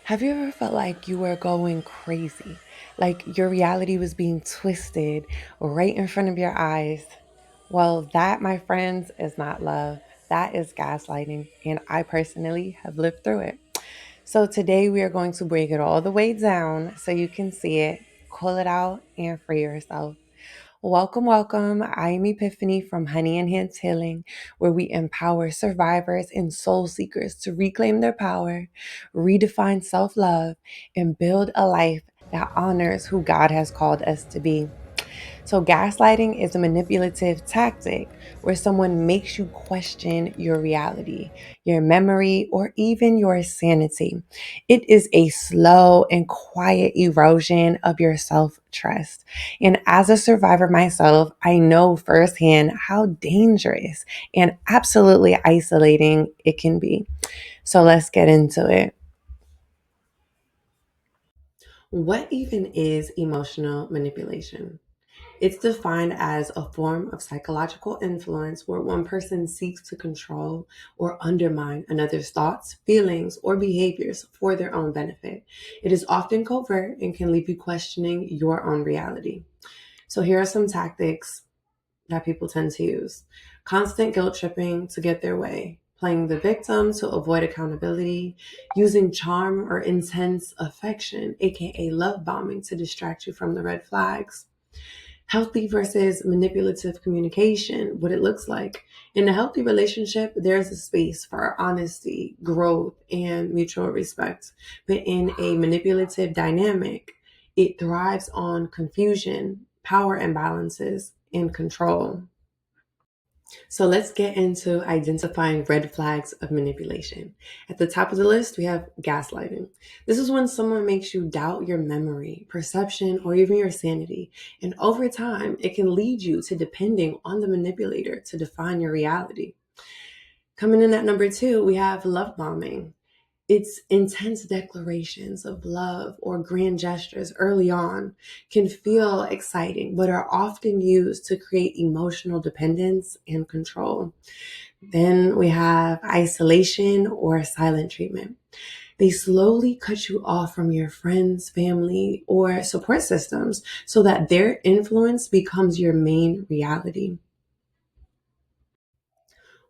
Have you ever felt like you were going crazy? Like your reality was being twisted right in front of your eyes? Well, that, my friends, is not love. That is gaslighting. And I personally have lived through it. So today we are going to break it all the way down so you can see it, call it out, and free yourself. Welcome, welcome. I'm Epiphany from Honey and Hands Healing, where we empower survivors and soul seekers to reclaim their power, redefine self love, and build a life that honors who God has called us to be. So, gaslighting is a manipulative tactic where someone makes you question your reality, your memory, or even your sanity. It is a slow and quiet erosion of your self trust. And as a survivor myself, I know firsthand how dangerous and absolutely isolating it can be. So, let's get into it. What even is emotional manipulation? It's defined as a form of psychological influence where one person seeks to control or undermine another's thoughts, feelings, or behaviors for their own benefit. It is often covert and can leave you questioning your own reality. So, here are some tactics that people tend to use: constant guilt tripping to get their way, playing the victim to avoid accountability, using charm or intense affection, aka love bombing, to distract you from the red flags. Healthy versus manipulative communication, what it looks like. In a healthy relationship, there's a space for honesty, growth, and mutual respect. But in a manipulative dynamic, it thrives on confusion, power imbalances, and control. So let's get into identifying red flags of manipulation. At the top of the list, we have gaslighting. This is when someone makes you doubt your memory, perception, or even your sanity. And over time, it can lead you to depending on the manipulator to define your reality. Coming in at number two, we have love bombing. Its intense declarations of love or grand gestures early on can feel exciting, but are often used to create emotional dependence and control. Then we have isolation or silent treatment. They slowly cut you off from your friends, family, or support systems so that their influence becomes your main reality.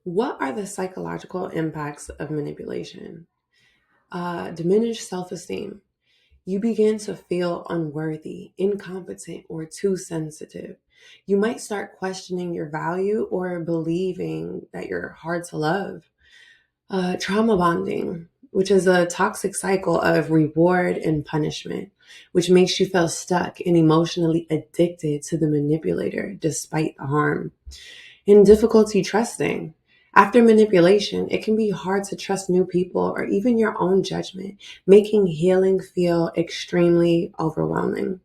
What are the psychological impacts of manipulation? Diminished self esteem. You begin to feel unworthy, incompetent, or too sensitive. You might start questioning your value or believing that you're hard to love. Trauma bonding, which is a toxic cycle of reward and punishment, which makes you feel stuck and emotionally addicted to the manipulator despite the harm. And difficulty trusting. After manipulation, it can be hard to trust new people or even your own judgment, making healing feel extremely overwhelming.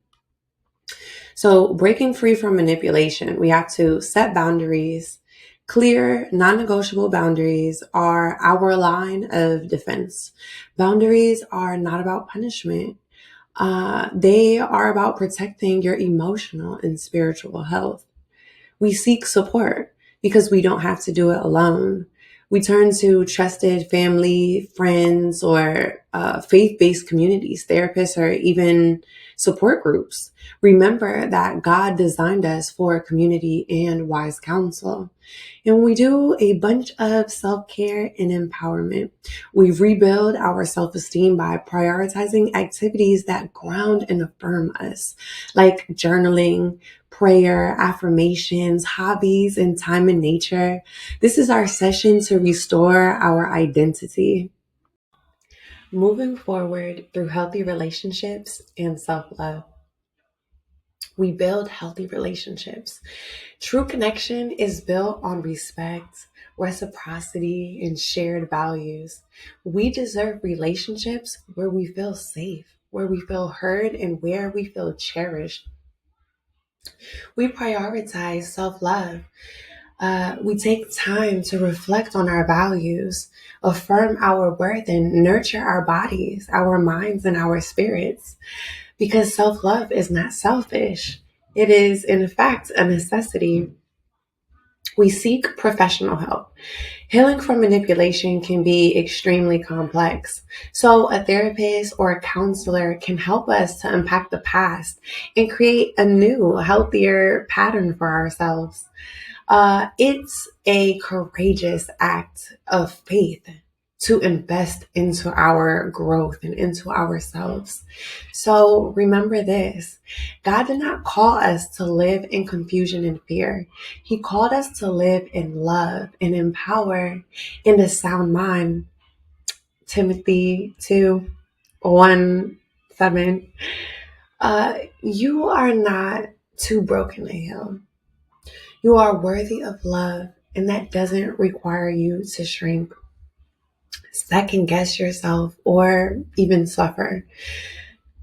So, breaking free from manipulation, we have to set boundaries. Clear, non negotiable boundaries are our line of defense. Boundaries are not about punishment, they are about protecting your emotional and spiritual health. We seek support because we don't have to do it alone. We turn to trusted family, friends, or faith based communities, therapists, or even support groups. Remember that God designed us for community and wise counsel. And we do a bunch of self care and empowerment. We rebuild our self esteem by prioritizing activities that ground and affirm us, like journaling, prayer, affirmations, hobbies, and time in nature. This is our session to restore our identity. Moving forward through healthy relationships and self love. We build healthy relationships. True connection is built on respect, reciprocity, and shared values. We deserve relationships where we feel safe, where we feel heard, and where we feel cherished. We prioritize self love. We take time to reflect on our values, affirm our worth, and nurture our bodies, our minds, and our spirits. Because self love is not selfish, it is, in fact, a necessity. We seek professional help. Healing from manipulation can be extremely complex. So, a therapist or a counselor can help us to unpack the past and create a new, healthier pattern for ourselves. It's a courageous act of faith to invest into our growth and into ourselves. So remember this: God did not call us to live in confusion and fear. He called us to live in love and in power and a sound mind. Timothy 2:1-7. You are not too broken to heal. You are worthy of love, and that doesn't require you to shrink, second guess yourself, or even suffer.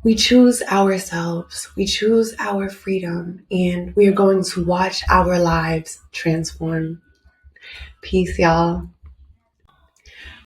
We choose ourselves, we choose our freedom, and we are going to watch our lives transform. Peace, y'all.